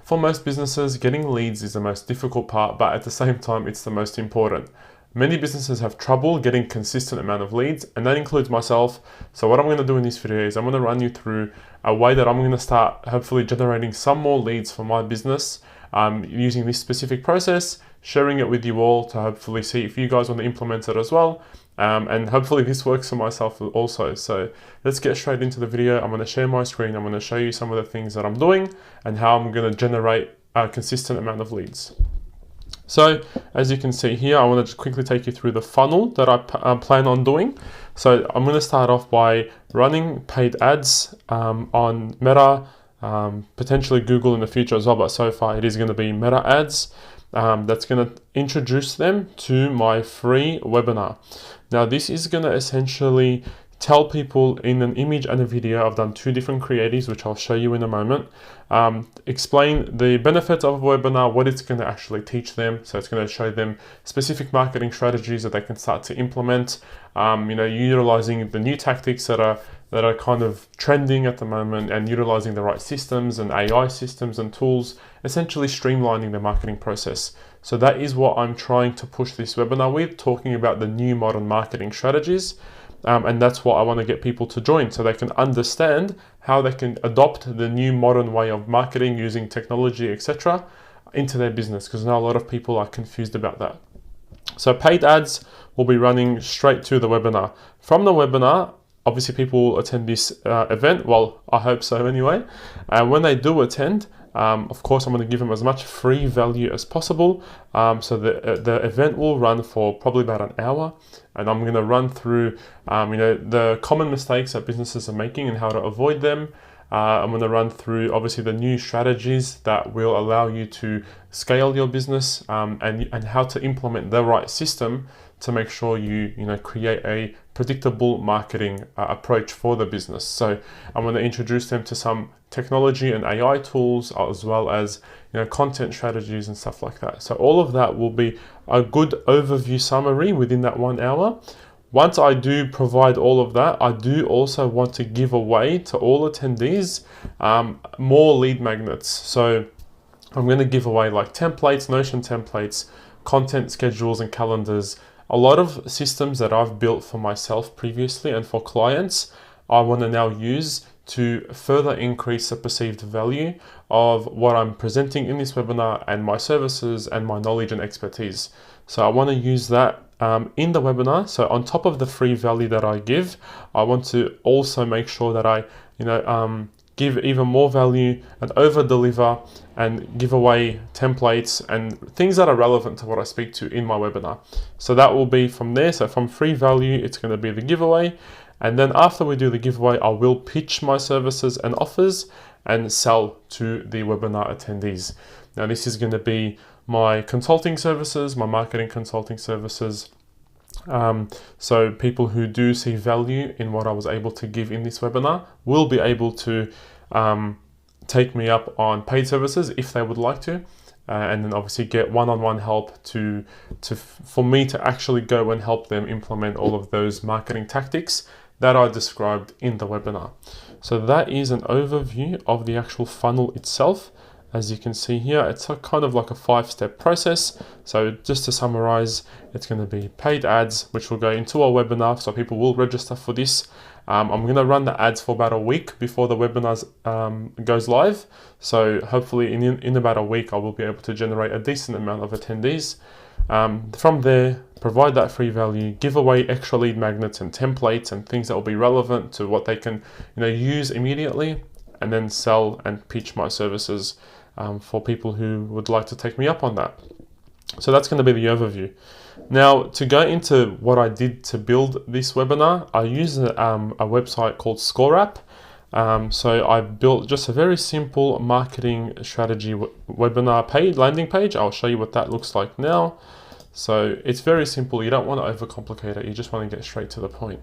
For most businesses, getting leads is the most difficult part, but at the same time, it's the most important. Many businesses have trouble getting consistent amount of leads, and that includes myself. So what I'm going to do in this video is I'm going to run you through a way that I'm going to start hopefully generating some more leads for my business using this specific process, sharing it with you all to hopefully see if you guys want to implement it as well. And hopefully this works for myself also. So let's get straight into the video. I'm going to share my screen. I'm going to show you some of the things that I'm doing and how I'm going to generate a consistent amount of leads. So as you can see here, I want to just quickly take you through the funnel that I plan on doing. So I'm going to start off by running paid ads on Meta, potentially Google in the future as well, but so far it is going to be Meta ads. That's going to introduce them to my free webinar. Now this is going to essentially tell people in an image and a video. I've done two different creatives, which I'll show you in a moment. Explain the benefits of a webinar, what it's going to actually teach them. So it's going to show them specific marketing strategies that they can start to implement. Utilizing the new tactics that are kind of trending at the moment, and utilizing the right systems and AI systems and tools, essentially streamlining the marketing process. So that is what I'm trying to push this webinar with, talking about the new modern marketing strategies. And that's what I want to get people to join, so they can understand how they can adopt the new modern way of marketing using technology, etc., into their business, because I know a lot of people are confused about that. So paid ads will be running straight to the webinar. From the webinar, obviously people will attend this event. Well, I hope so anyway. When they do attend, of course, I'm going to give them as much free value as possible. So the event will run for probably about an hour, and I'm going to run through the common mistakes that businesses are making and how to avoid them. I'm going to run through obviously the new strategies that will allow you to scale your business, and how to implement the right system to make sure you create a predictable marketing approach for the business. So I'm going to introduce them to some technology and AI tools, as well as content strategies and stuff like that. So all of that will be a good overview summary within that 1 hour. Once I do provide all of that, I do also want to give away to all attendees more lead magnets. So I'm going to give away like templates, Notion templates, content schedules and calendars. A lot of systems that I've built for myself previously and for clients, I want to now use to further increase the perceived value of what I'm presenting in this webinar and my services and my knowledge and expertise. So I want to use that in the webinar. So on top of the free value that I give, I want to also make sure that I give even more value and over deliver and give away templates and things that are relevant to what I speak to in my webinar. So that will be from there. So from free value, it's going to be the giveaway. And then after we do the giveaway, I will pitch my services and offers and sell to the webinar attendees. Now this is going to be my consulting services, my marketing consulting services. So people who do see value in what I was able to give in this webinar will be able to take me up on paid services if they would like to, and then obviously get one-on-one help for me to actually go and help them implement all of those marketing tactics that I described in the webinar. So that is an overview of the actual funnel itself. As you can see here, it's kind of like a 5-step process. So just to summarize, it's going to be paid ads, which will go into our webinar. So people will register for this. I'm going to run the ads for about a week before the webinar goes live. So hopefully in about a week, I will be able to generate a decent amount of attendees. From there, provide that free value, give away extra lead magnets and templates and things that will be relevant to what they can use immediately, and then sell and pitch my services for people who would like to take me up on that. So that's going to be the overview. Now, to go into what I did to build this webinar, I used a website called ScoreApp. So I built just a very simple marketing strategy webinar landing page. I'll show you what that looks like now. So it's very simple. You don't want to overcomplicate it. You just want to get straight to the point.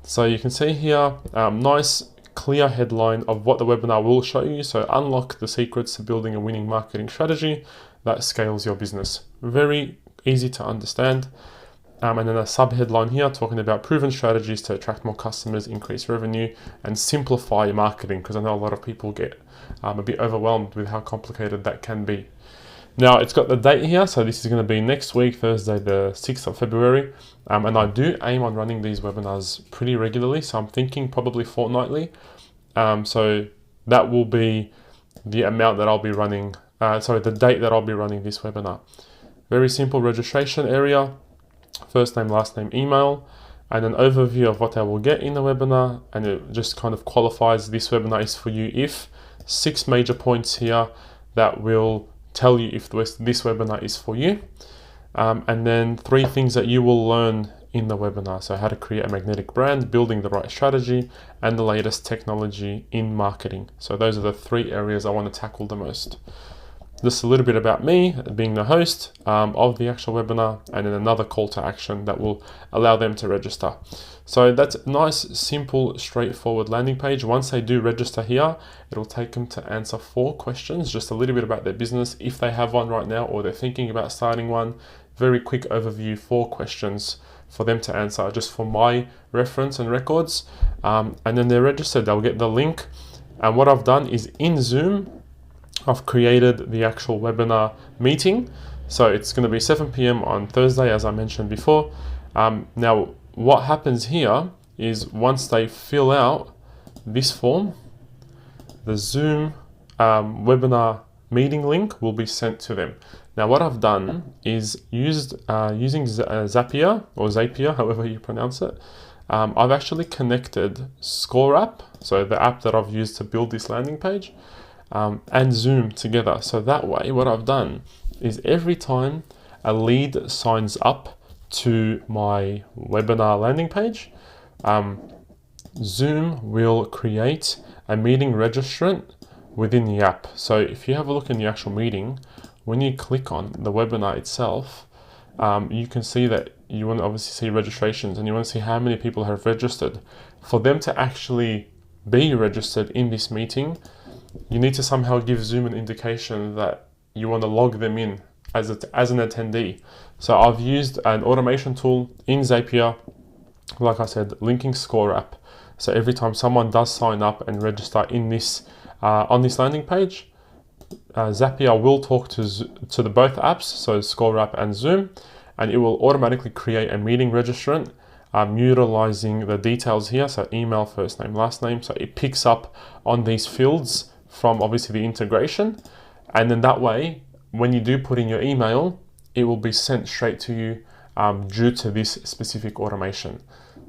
So you can see here, nice clear headline of what the webinar will show you. So unlock the secrets to building a winning marketing strategy that scales your business. Very easy to understand. And then a sub-headline here talking about proven strategies to attract more customers, increase revenue, and simplify your marketing, because I know a lot of people get a bit overwhelmed with how complicated that can be. Now, it's got the date here, so this is going to be next week, Thursday the 6th of February, and I do aim on running these webinars pretty regularly, so I'm thinking probably fortnightly. So that will be the amount that I'll be running, the date that I'll be running this webinar. Very simple registration area, first name, last name, email, and an overview of what I will get in the webinar, and it just kind of qualifies this webinar is for you if 6 major points here that will tell you if this webinar is for you, and then 3 things that you will learn in the webinar. So how to create a magnetic brand, building the right strategy, and the latest technology in marketing. So those are the 3 areas I want to tackle the most. Just a little bit about me being the host of the actual webinar, and then another call to action that will allow them to register. So that's a nice, simple, straightforward landing page. Once they do register here, it'll take them to answer 4 questions, just a little bit about their business, if they have one right now or they're thinking about starting one. Very quick overview, 4 questions for them to answer, just for my reference and records. And then they're registered, they'll get the link. And what I've done is in Zoom, I've created the actual webinar meeting. So it's going to be 7 p.m. on Thursday, as I mentioned before. Now, what happens here is once they fill out this form, the Zoom webinar meeting link will be sent to them. Now, what I've done is using Zapier, or Zapier, however you pronounce it. I've actually connected ScoreApp, so the app that I've used to build this landing page, and Zoom together. So that way, what I've done is every time a lead signs up to my webinar landing page, Zoom will create a meeting registrant within the app. So if you have a look in the actual meeting, when you click on the webinar itself, you can see that you want to obviously see registrations, and you want to see how many people have registered. For them to actually be registered in this meeting, you need to somehow give Zoom an indication that you want to log them in as an attendee. So I've used an automation tool in Zapier, like I said, linking ScoreApp. So every time someone does sign up and register in this on this landing page, Zapier will talk to the both apps, so ScoreApp and Zoom, and it will automatically create a meeting registrant utilizing the details here, so email, first name, last name. So it picks up on these fields from obviously the integration, and then that way, when you do put in your email, it will be sent straight to you due to this specific automation.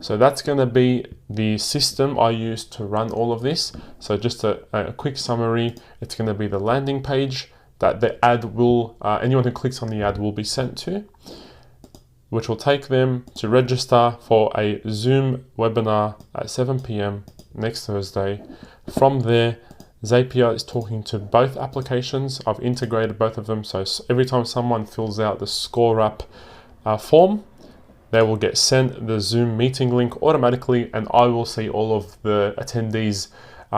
So that's going to be the system I use to run all of this. So just a quick summary, it's going to be the landing page that the ad will, anyone who clicks on the ad will be sent to, which will take them to register for a Zoom webinar at 7 p.m. next Thursday. From there, Zapier is talking to both applications. I've integrated both of them. So every time someone fills out the ScoreApp form, they will get sent the Zoom meeting link automatically, and I will see all of the attendees'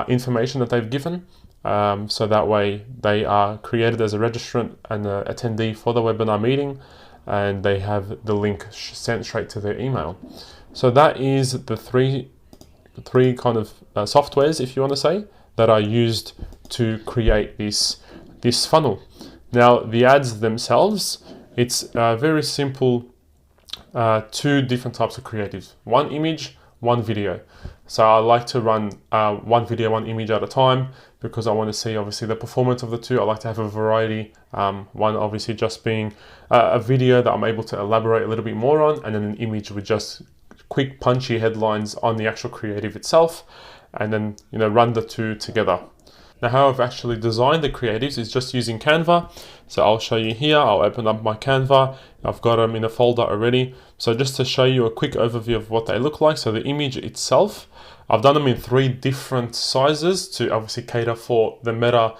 information that they've given. So that way they are created as a registrant and an attendee for the webinar meeting, and they have the link sent straight to their email. So that is the three kind of softwares, if you want to say, that I used to create this funnel. Now, the ads themselves, it's very simple. 2 different types of creatives, 1 image, 1 video. So I like to run 1 video, 1 image at a time, because I want to see obviously the performance of the 2. I like to have a variety, one obviously just being a video that I'm able to elaborate a little bit more on, and then an image with just quick punchy headlines on the actual creative itself, and then run the 2 together. Now, how I've actually designed the creatives is just using Canva. So I'll show you here. I'll open up my Canva. I've got them in a folder already. So just to show you a quick overview of what they look like. So the image itself, I've done them in 3 different sizes to obviously cater for the meta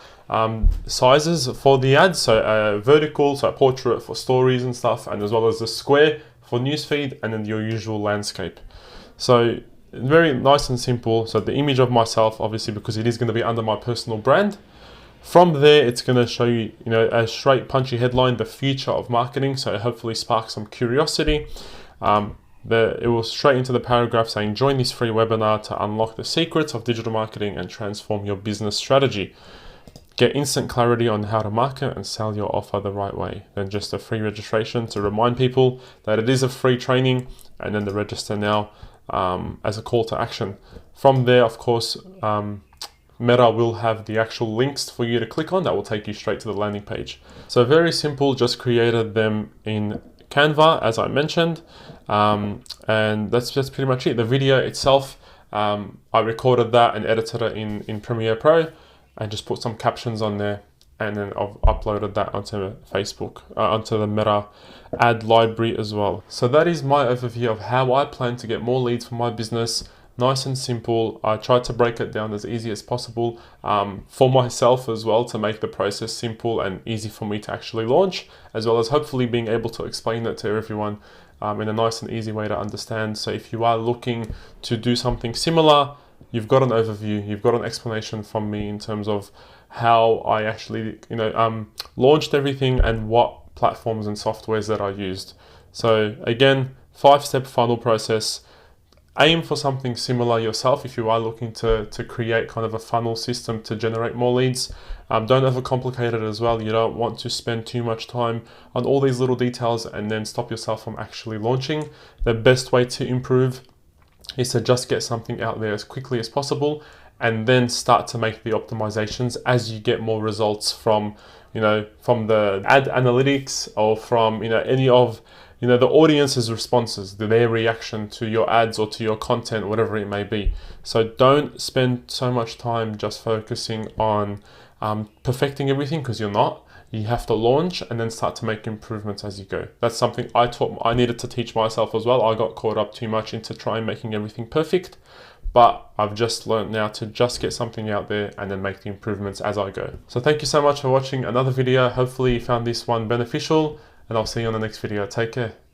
sizes for the ads. So vertical, so a portrait for stories and stuff, and as well as the square for newsfeed, and then your usual landscape. So very nice and simple. So the image of myself, obviously, because it is going to be under my personal brand. From there, it's going to show you, a straight punchy headline, the future of marketing. So hopefully spark some curiosity. It was straight into the paragraph saying, join this free webinar to unlock the secrets of digital marketing and transform your business strategy. Get instant clarity on how to market and sell your offer the right way. Then just a free registration to remind people that it is a free training, and then the register now as a call to action. From there, of course, Meta will have the actual links for you to click on that will take you straight to the landing page. So very simple, just created them in Canva, as I mentioned, and that's just pretty much it. The video itself, I recorded that and edited it in Premiere Pro and just put some captions on there, and then I've uploaded that onto Facebook, onto the Meta ad library as well. So that is my overview of how I plan to get more leads for my business. Nice and simple. I tried to break it down as easy as possible for myself as well, to make the process simple and easy for me to actually launch, as well as hopefully being able to explain it to everyone in a nice and easy way to understand. So if you are looking to do something similar, you've got an overview, you've got an explanation from me in terms of how I actually, launched everything and what platforms and softwares that I used. So again, 5-step funnel process. Aim for something similar yourself if you are looking to create kind of a funnel system to generate more leads. Don't overcomplicate it as well. You don't want to spend too much time on all these little details and then stop yourself from actually launching. The best way to improve is to just get something out there as quickly as possible, and then start to make the optimizations as you get more results from the ad analytics, or from any of the audience's responses, their reaction to your ads or to your content, whatever it may be. So don't spend so much time just focusing on perfecting everything, because you're not. You have to launch and then start to make improvements as you go. That's something I needed to teach myself as well. I got caught up too much into trying making everything perfect, but I've just learned now to just get something out there and then make the improvements as I go. So thank you so much for watching another video. Hopefully you found this one beneficial, and I'll see you on the next video. Take care.